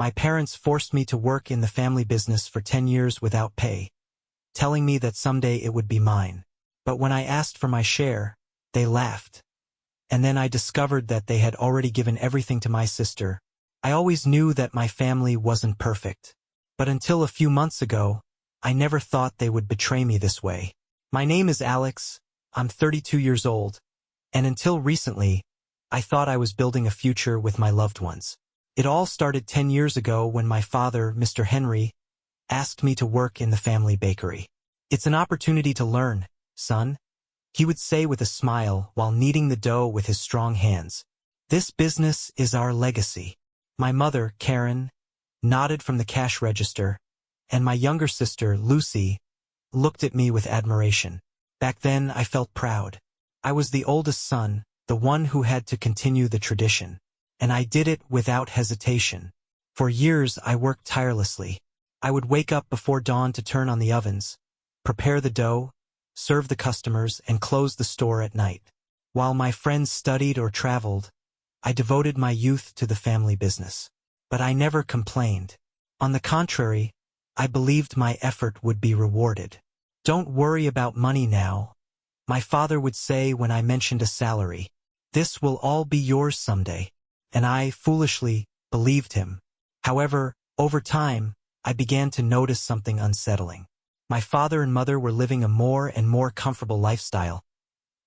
My parents forced me to work in the family business for 10 years without pay, telling me that someday it would be mine. But when I asked for my share, they laughed. And then I discovered that they had already given everything to my sister. I always knew that my family wasn't perfect. But until a few months ago, I never thought they would betray me this way. My name is Alex, I'm 32 years old, and until recently, I thought I was building a future with my loved ones. It all started 10 years ago when my father, Mr. Henry, asked me to work in the family bakery. "It's an opportunity to learn, son," he would say with a smile while kneading the dough with his strong hands. "This business is our legacy." My mother, Karen, nodded from the cash register, and my younger sister, Lucy, looked at me with admiration. Back then, I felt proud. I was the oldest son, the one who had to continue the tradition. And I did it without hesitation. For years, I worked tirelessly. I would wake up before dawn to turn on the ovens, prepare the dough, serve the customers, and close the store at night. While my friends studied or traveled, I devoted my youth to the family business. But I never complained. On the contrary, I believed my effort would be rewarded. "Don't worry about money now," my father would say when I mentioned a salary. "This will all be yours someday." And I, foolishly, believed him. However, over time, I began to notice something unsettling. My father and mother were living a more and more comfortable lifestyle.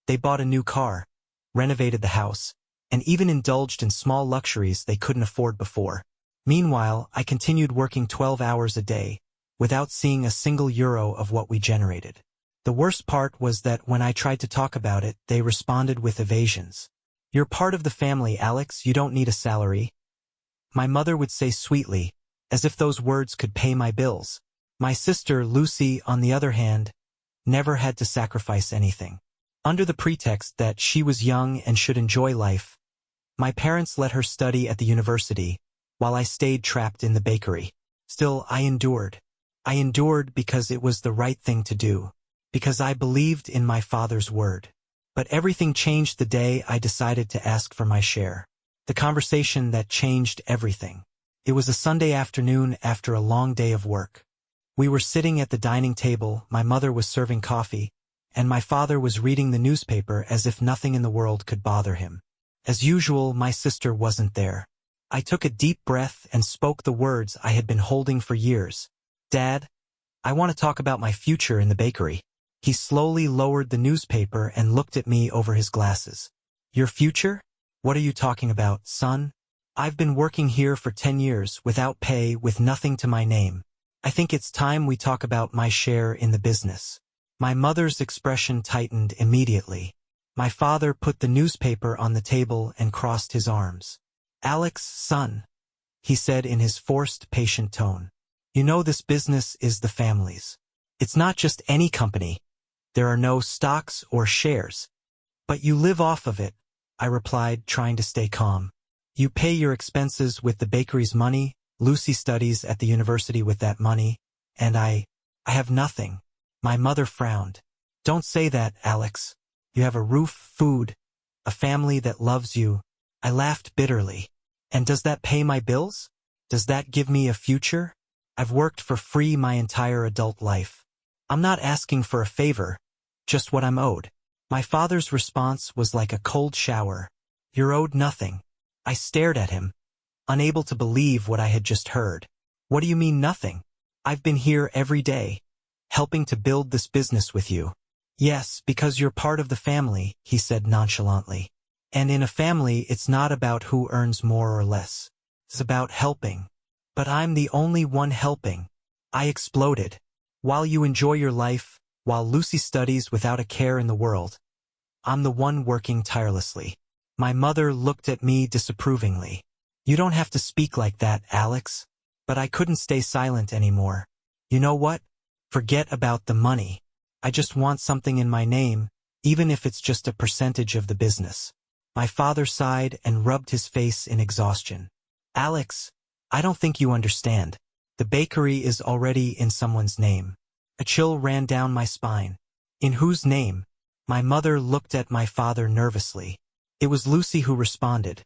They bought a new car, renovated the house, and even indulged in small luxuries they couldn't afford before. Meanwhile, I continued working 12 hours a day, without seeing a single euro of what we generated. The worst part was that when I tried to talk about it, they responded with evasions. "You're part of the family, Alex, you don't need a salary," my mother would say sweetly, as if those words could pay my bills. My sister, Lucy, on the other hand, never had to sacrifice anything. Under the pretext that she was young and should enjoy life, my parents let her study at the university, while I stayed trapped in the bakery. Still, I endured. I endured because it was the right thing to do, because I believed in my father's word. But everything changed the day I decided to ask for my share. The conversation that changed everything. It was a Sunday afternoon after a long day of work. We were sitting at the dining table, my mother was serving coffee, and my father was reading the newspaper as if nothing in the world could bother him. As usual, my sister wasn't there. I took a deep breath and spoke the words I had been holding for years. "Dad, I want to talk about my future in the bakery." He slowly lowered the newspaper and looked at me over his glasses. "Your future? What are you talking about, son? I've been working here for 10 years, without pay, with nothing to my name. I think it's time we talk about my share in the business." My mother's expression tightened immediately. My father put the newspaper on the table and crossed his arms. "Alex, son," he said in his forced, patient tone. "You know this business is the family's. It's not just any company. There are no stocks or shares. But you live off of it," I replied, trying to stay calm. "You pay your expenses with the bakery's money, Lucy studies at the university with that money, and I have nothing." My mother frowned. "Don't say that, Alex. You have a roof, food, a family that loves you." I laughed bitterly. "And does that pay my bills? Does that give me a future? I've worked for free my entire adult life. I'm not asking for a favor, just what I'm owed." My father's response was like a cold shower. "You're owed nothing." I stared at him, unable to believe what I had just heard. "What do you mean nothing? I've been here every day, helping to build this business with you." "Yes, because you're part of the family," he said nonchalantly. "And in a family, it's not about who earns more or less. It's about helping." "But I'm the only one helping," I exploded. "While you enjoy your life, while Lucy studies without a care in the world, I'm the one working tirelessly." My mother looked at me disapprovingly. "You don't have to speak like that, Alex." But I couldn't stay silent anymore. "You know what? Forget about the money. I just want something in my name, even if it's just a percentage of the business." My father sighed and rubbed his face in exhaustion. "Alex, I don't think you understand. The bakery is already in someone's name." A chill ran down my spine. "In whose name?" My mother looked at my father nervously. It was Lucy who responded.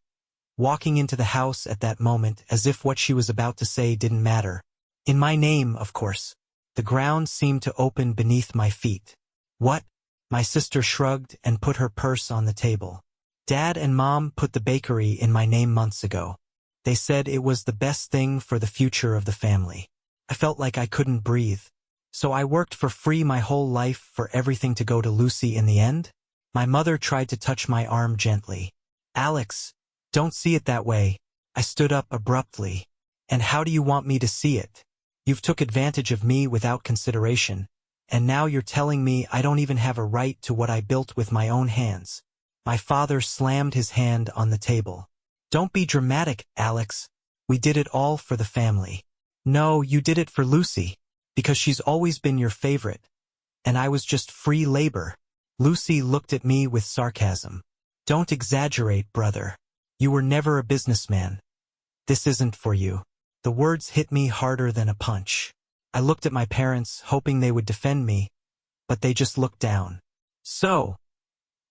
walking into the house at that moment as if what she was about to say didn't matter. In my name, of course. The ground seemed to open beneath my feet. What? My sister shrugged and put her purse on the table. Dad and Mom put the bakery in my name months ago. They said it was the best thing for the future of the family. I felt like I couldn't breathe. So I worked for free my whole life for everything to go to Lucy in the end? My mother tried to touch my arm gently. Alex, don't see it that way. I stood up abruptly. And how do you want me to see it? You've took advantage of me without consideration. And now you're telling me I don't even have a right to what I built with my own hands. My father slammed his hand on the table. Don't be dramatic, Alex. We did it all for the family. No, you did it for Lucy. Because she's always been your favorite. And I was just free labor. Lucy looked at me with sarcasm. Don't exaggerate, brother. You were never a businessman. This isn't for you. The words hit me harder than a punch. I looked at my parents, hoping they would defend me, but they just looked down. So,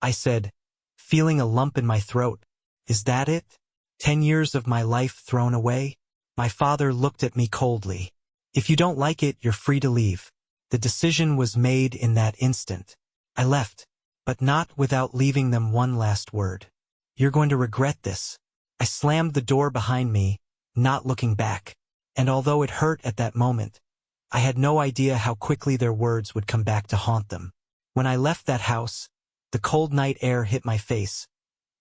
I said, feeling a lump in my throat, is that it? 10 years of my life thrown away? My father looked at me coldly. If you don't like it, you're free to leave. The decision was made in that instant. I left, but not without leaving them one last word. You're going to regret this. I slammed the door behind me, not looking back. And although it hurt at that moment, I had no idea how quickly their words would come back to haunt them. When I left that house, the cold night air hit my face,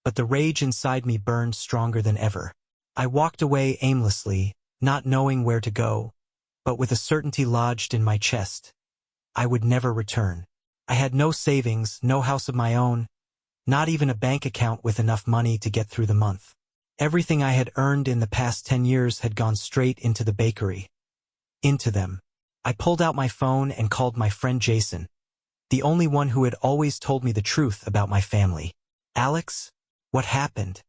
but the rage inside me burned stronger than ever. I walked away aimlessly, not knowing where to go, but with a certainty lodged in my chest. I would never return. I had no savings, no house of my own, not even a bank account with enough money to get through the month. Everything I had earned in the past 10 years had gone straight into the bakery. Into them. I pulled out my phone and called my friend Jason, the only one who had always told me the truth about my family. Alex, what happened?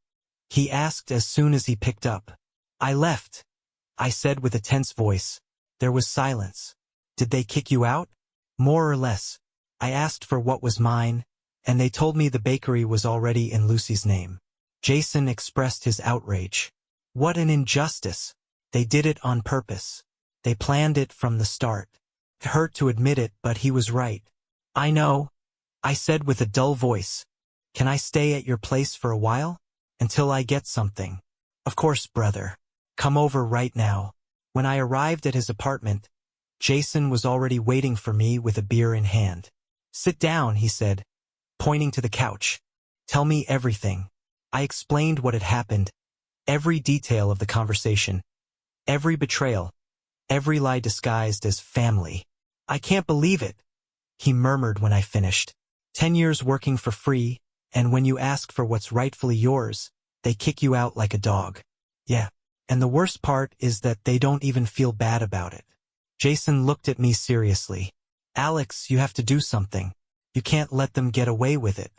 He asked as soon as he picked up. I left, I said with a tense voice. There was silence. Did they kick you out? More or less. I asked for what was mine, and they told me the bakery was already in Lucy's name. Jason expressed his outrage. What an injustice. They did it on purpose. They planned it from the start. It hurt to admit it, but he was right. I know, I said with a dull voice. Can I stay at your place for a while? Until I get something. Of course, brother. Come over right now. When I arrived at his apartment, Jason was already waiting for me with a beer in hand. Sit down, he said, pointing to the couch. Tell me everything. I explained what had happened, every detail of the conversation, every betrayal, every lie disguised as family. I can't believe it, he murmured when I finished. 10 years working for free, and when you ask for what's rightfully yours, they kick you out like a dog. Yeah, and the worst part is that they don't even feel bad about it. Jason looked at me seriously. Alex, you have to do something. You can't let them get away with it.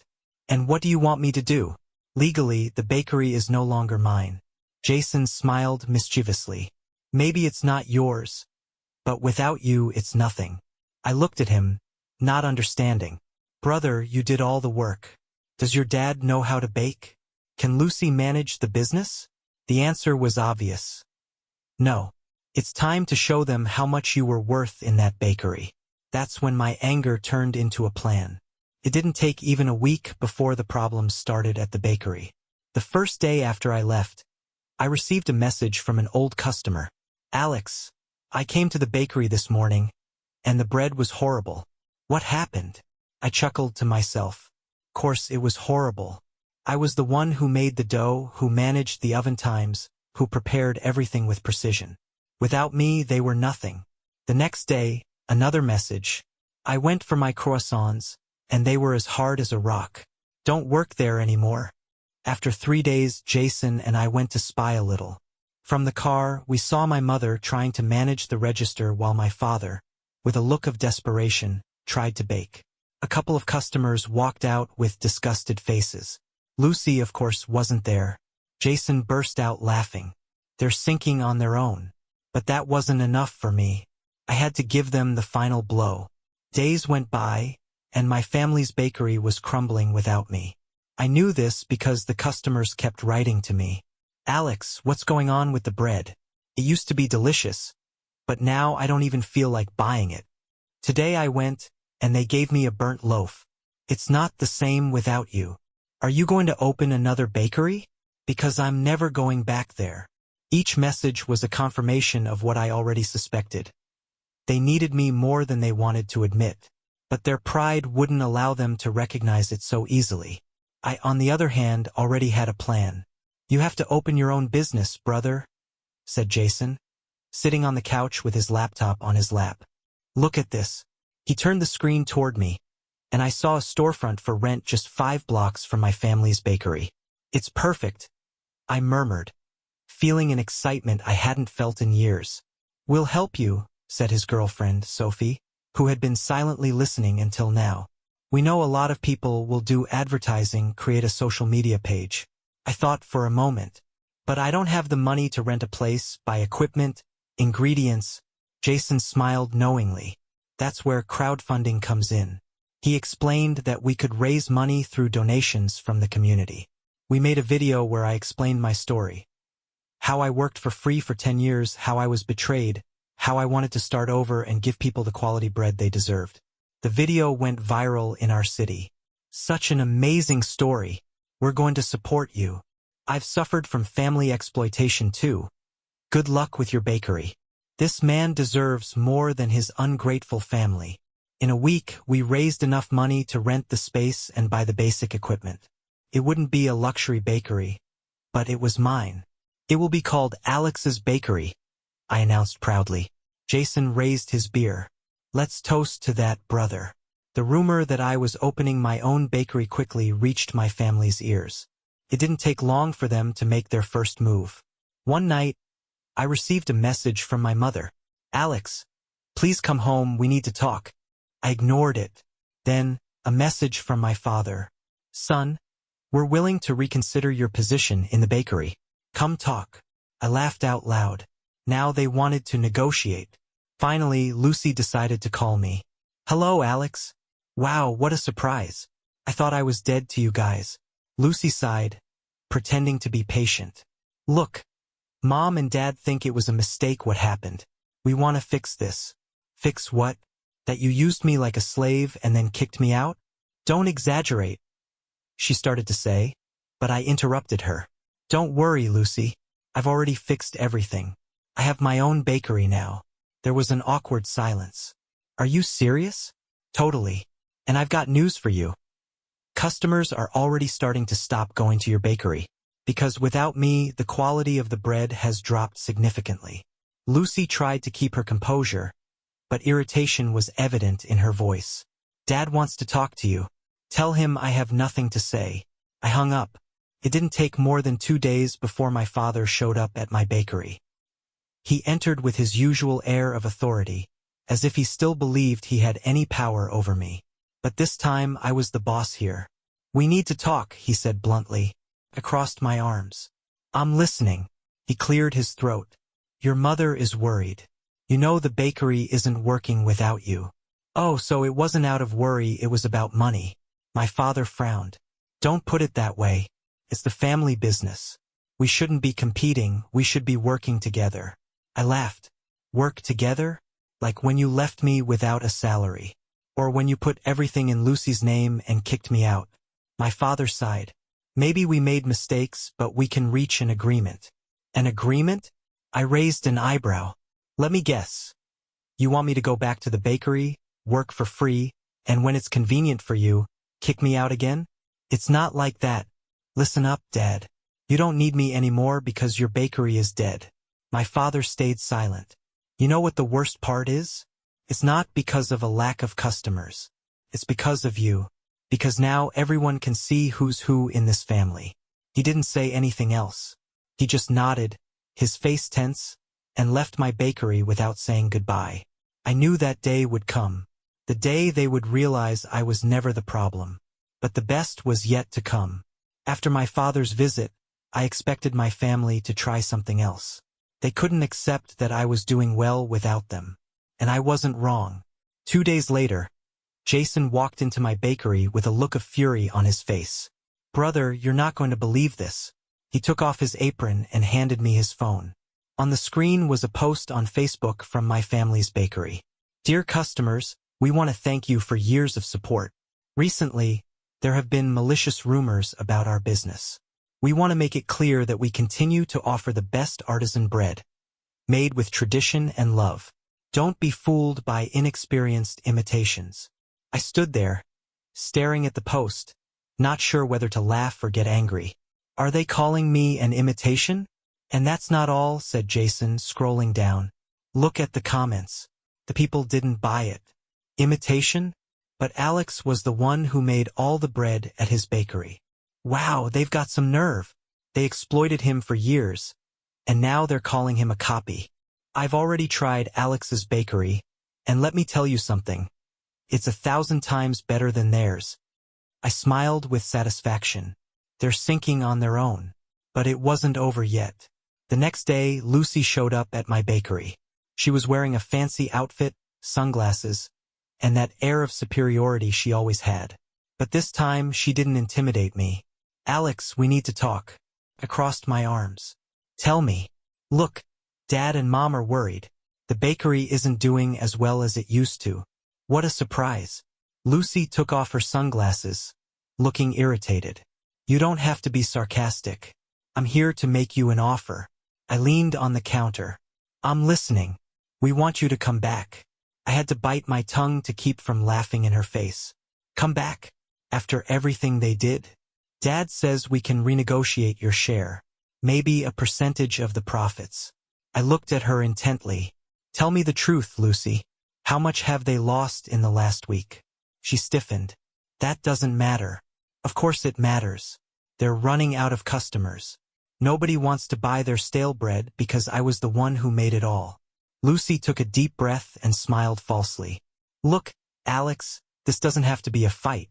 And what do you want me to do? Legally, the bakery is no longer mine. Jason smiled mischievously. Maybe it's not yours, but without you, it's nothing. I looked at him, not understanding. Brother, you did all the work. Does your dad know how to bake? Can Lucy manage the business? The answer was obvious. No. It's time to show them how much you were worth in that bakery. That's when my anger turned into a plan. It didn't take even a week before the problems started at the bakery. The first day after I left, I received a message from an old customer. Alex, I came to the bakery this morning, and the bread was horrible. What happened? I chuckled to myself. Of course, it was horrible. I was the one who made the dough, who managed the oven times, who prepared everything with precision. Without me, they were nothing. The next day, another message. I went for my croissants, and they were as hard as a rock. Don't work there anymore. After 3 days, Jason and I went to spy a little. From the car, we saw my mother trying to manage the register while my father, with a look of desperation, tried to bake. A couple of customers walked out with disgusted faces. Lucy, of course, wasn't there. Jason burst out laughing. They're sinking on their own. But that wasn't enough for me. I had to give them the final blow. Days went by, and my family's bakery was crumbling without me. I knew this because the customers kept writing to me. Alex, what's going on with the bread? It used to be delicious, but now I don't even feel like buying it. Today I went, and they gave me a burnt loaf. It's not the same without you. Are you going to open another bakery? Because I'm never going back there. Each message was a confirmation of what I already suspected. They needed me more than they wanted to admit, but their pride wouldn't allow them to recognize it so easily. I, on the other hand, already had a plan. You have to open your own business, brother, said Jason, sitting on the couch with his laptop on his lap. Look at this. He turned the screen toward me, and I saw a storefront for rent just 5 blocks from my family's bakery. It's perfect, I murmured, feeling an excitement I hadn't felt in years. We'll help you, said his girlfriend, Sophie, who had been silently listening until now. We know a lot of people will do advertising, create a social media page. I thought for a moment. But I don't have the money to rent a place, buy equipment, ingredients. Jason smiled knowingly. That's where crowdfunding comes in. He explained that we could raise money through donations from the community. We made a video where I explained my story. How I worked for free for 10 years, how I was betrayed, how I wanted to start over and give people the quality bread they deserved. The video went viral in our city. Such an amazing story. We're going to support you. I've suffered from family exploitation too. Good luck with your bakery. This man deserves more than his ungrateful family. In a week, we raised enough money to rent the space and buy the basic equipment. It wouldn't be a luxury bakery, but it was mine. It will be called Alex's Bakery, I announced proudly. Jason raised his beer. Let's toast to that, brother. The rumor that I was opening my own bakery quickly reached my family's ears. It didn't take long for them to make their first move. One night, I received a message from my mother. Alex, please come home, we need to talk. I ignored it. Then, a message from my father. Son, we're willing to reconsider your position in the bakery. Come talk. I laughed out loud. Now they wanted to negotiate. Finally, Lucy decided to call me. Hello, Alex. Wow, what a surprise. I thought I was dead to you guys. Lucy sighed, pretending to be patient. Look, Mom and Dad think it was a mistake what happened. We want to fix this. Fix what? That you used me like a slave and then kicked me out? Don't exaggerate, she started to say, but I interrupted her. Don't worry, Lucy. I've already fixed everything. I have my own bakery now. There was an awkward silence. Are you serious? Totally. And I've got news for you. Customers are already starting to stop going to your bakery, because without me, the quality of the bread has dropped significantly. Lucy tried to keep her composure, but irritation was evident in her voice. Dad wants to talk to you. Tell him I have nothing to say. I hung up. It didn't take more than 2 days before my father showed up at my bakery. He entered with his usual air of authority, as if he still believed he had any power over me. But this time I was the boss here. We need to talk, he said bluntly. I crossed my arms. I'm listening. He cleared his throat. Your mother is worried. You know the bakery isn't working without you. Oh, so it wasn't out of worry, it was about money. My father frowned. Don't put it that way. It's the family business. We shouldn't be competing, we should be working together. I laughed. Work together? Like when you left me without a salary. Or when you put everything in Lucy's name and kicked me out. My father sighed. Maybe we made mistakes, but we can reach an agreement. An agreement? I raised an eyebrow. Let me guess. You want me to go back to the bakery, work for free, and when it's convenient for you, kick me out again? It's not like that. Listen up, Dad. You don't need me anymore because your bakery is dead. My father stayed silent. You know what the worst part is? It's not because of a lack of customers. It's because of you. Because now everyone can see who's who in this family. He didn't say anything else. He just nodded, his face tense, and left my bakery without saying goodbye. I knew that day would come. The day they would realize I was never the problem. But the best was yet to come. After my father's visit, I expected my family to try something else. They couldn't accept that I was doing well without them. And I wasn't wrong. 2 days later, Jason walked into my bakery with a look of fury on his face. Brother, you're not going to believe this. He took off his apron and handed me his phone. On the screen was a post on Facebook from my family's bakery. Dear customers, we want to thank you for years of support. Recently, there have been malicious rumors about our business. We want to make it clear that we continue to offer the best artisan bread, made with tradition and love. Don't be fooled by inexperienced imitations. I stood there, staring at the post, not sure whether to laugh or get angry. Are they calling me an imitation? And that's not all, said Jason, scrolling down. Look at the comments. The people didn't buy it. Imitation? But Alex was the one who made all the bread at his bakery. Wow, they've got some nerve. They exploited him for years, and now they're calling him a copy. I've already tried Alex's bakery, and let me tell you something. It's 1,000 times better than theirs. I smiled with satisfaction. They're sinking on their own. But it wasn't over yet. The next day, Lucy showed up at my bakery. She was wearing a fancy outfit, sunglasses, and that air of superiority she always had. But this time, she didn't intimidate me. Alex, we need to talk. I crossed my arms. Tell me. Look, Dad and Mom are worried. The bakery isn't doing as well as it used to. What a surprise. Lucy took off her sunglasses, looking irritated. You don't have to be sarcastic. I'm here to make you an offer. I leaned on the counter. I'm listening. We want you to come back. I had to bite my tongue to keep from laughing in her face. Come back? After everything they did? Dad says we can renegotiate your share. Maybe a percentage of the profits. I looked at her intently. Tell me the truth, Lucy. How much have they lost in the last week? She stiffened. That doesn't matter. Of course it matters. They're running out of customers. Nobody wants to buy their stale bread because I was the one who made it all. Lucy took a deep breath and smiled falsely. Look, Alex, this doesn't have to be a fight.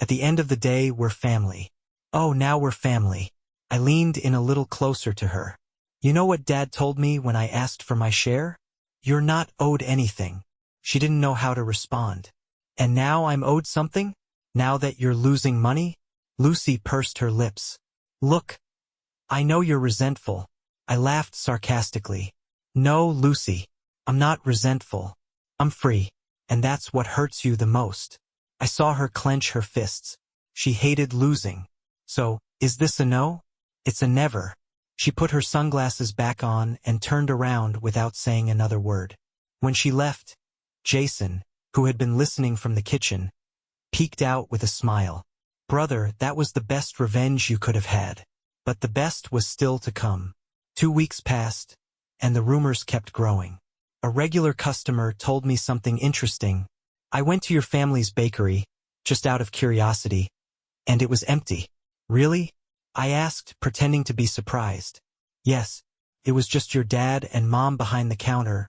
At the end of the day, we're family. Oh, now we're family. I leaned in a little closer to her. You know what Dad told me when I asked for my share? You're not owed anything. She didn't know how to respond. And now I'm owed something? Now that you're losing money? Lucy pursed her lips. Look, I know you're resentful. I laughed sarcastically. No, Lucy, I'm not resentful. I'm free, and that's what hurts you the most. I saw her clench her fists. She hated losing. So, is this a no? It's a never. She put her sunglasses back on and turned around without saying another word. When she left, Jason, who had been listening from the kitchen, peeked out with a smile. Brother, that was the best revenge you could have had. But the best was still to come. 2 weeks passed, and the rumors kept growing. A regular customer told me something interesting. I went to your family's bakery, just out of curiosity, and it was empty. Really? I asked, pretending to be surprised. Yes, it was just your dad and Mom behind the counter,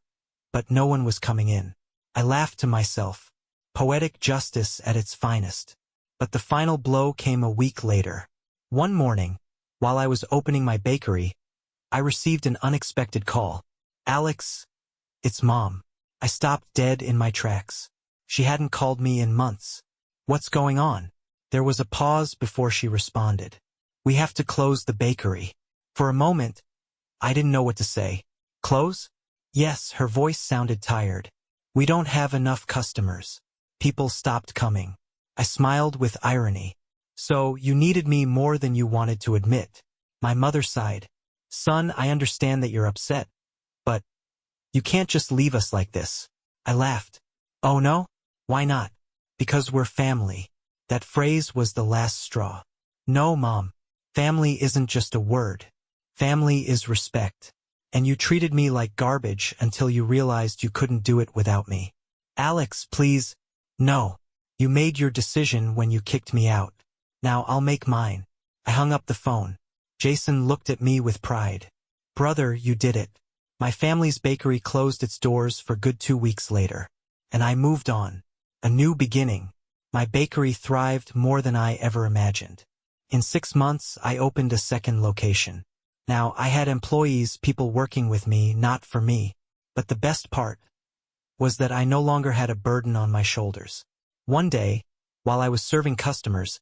but no one was coming in. I laughed to myself. Poetic justice at its finest. But the final blow came a week later. One morning, while I was opening my bakery, I received an unexpected call. Alex, it's Mom. I stopped dead in my tracks. She hadn't called me in months. What's going on? There was a pause before she responded. We have to close the bakery. For a moment, I didn't know what to say. Close? Yes, her voice sounded tired. We don't have enough customers. People stopped coming. I smiled with irony. So, you needed me more than you wanted to admit. My mother sighed. Son, I understand that you're upset, but you can't just leave us like this. I laughed. Oh no? Why not? Because we're family. That phrase was the last straw. No, Mom. Family isn't just a word. Family is respect. And you treated me like garbage until you realized you couldn't do it without me. Alex, please. No. You made your decision when you kicked me out. Now I'll make mine. I hung up the phone. Jason looked at me with pride. Brother, you did it. My family's bakery closed its doors for good 2 weeks later. And I moved on. A new beginning. My bakery thrived more than I ever imagined. In 6 months, I opened a second location. Now, I had employees, people working with me, not for me. But the best part was that I no longer had a burden on my shoulders. One day, while I was serving customers,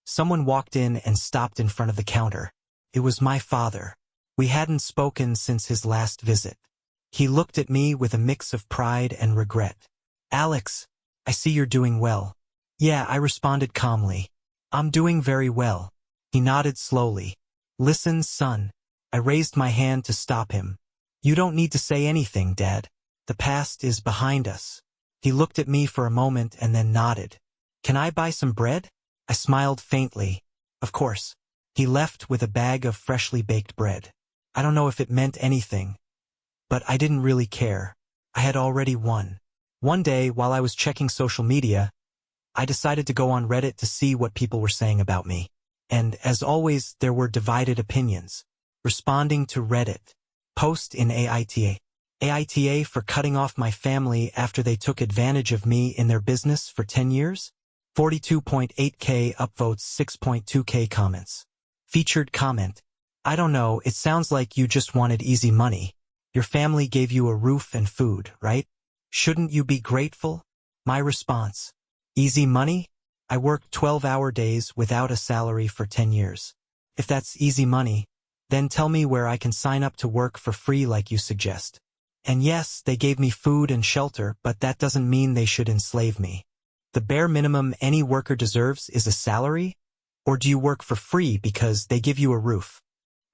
someone walked in and stopped in front of the counter. It was my father. We hadn't spoken since his last visit. He looked at me with a mix of pride and regret. "Alex, I see you're doing well." "Yeah," I responded calmly. "I'm doing very well." He nodded slowly. "Listen, son." I raised my hand to stop him. "You don't need to say anything, Dad. The past is behind us." He looked at me for a moment and then nodded. "Can I buy some bread?" I smiled faintly. "Of course." He left with a bag of freshly baked bread. I don't know if it meant anything, but I didn't really care. I had already won. One day, while I was checking social media, I decided to go on Reddit to see what people were saying about me. And, as always, there were divided opinions. Responding to Reddit. Post in AITA. AITA for cutting off my family after they took advantage of me in their business for 10 years? 42.8K upvotes, 6.2K comments. Featured comment. "I don't know, it sounds like you just wanted easy money. Your family gave you a roof and food, right? Shouldn't you be grateful?" My response. Easy money? I worked 12-hour days without a salary for 10 years. If that's easy money, then tell me where I can sign up to work for free like you suggest. And yes, they gave me food and shelter, but that doesn't mean they should enslave me. The bare minimum any worker deserves is a salary? Or do you work for free because they give you a roof?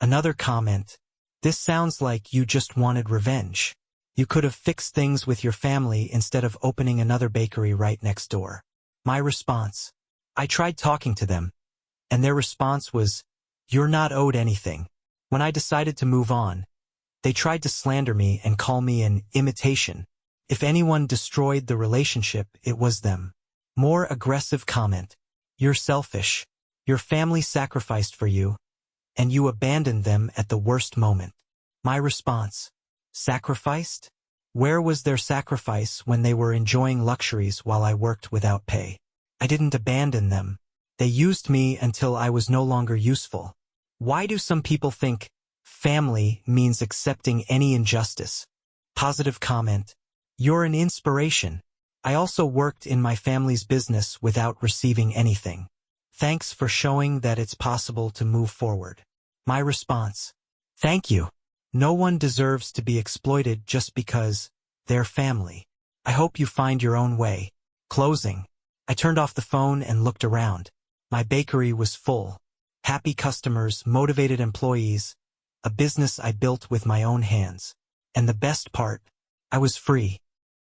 Another comment. This sounds like you just wanted revenge. You could have fixed things with your family instead of opening another bakery right next door. My response. I tried talking to them, and their response was, "You're not owed anything." When I decided to move on, they tried to slander me and call me an imitation. If anyone destroyed the relationship, it was them. More aggressive comment. You're selfish. Your family sacrificed for you, and you abandoned them at the worst moment. My response. Sacrificed? Where was their sacrifice when they were enjoying luxuries while I worked without pay? I didn't abandon them. They used me until I was no longer useful. Why do some people think family means accepting any injustice? Positive comment. You're an inspiration. I also worked in my family's business without receiving anything. Thanks for showing that it's possible to move forward. My response. Thank you. No one deserves to be exploited just because they're family. I hope you find your own way. Closing. I turned off the phone and looked around. My bakery was full. Happy customers, motivated employees, a business I built with my own hands. And the best part, I was free.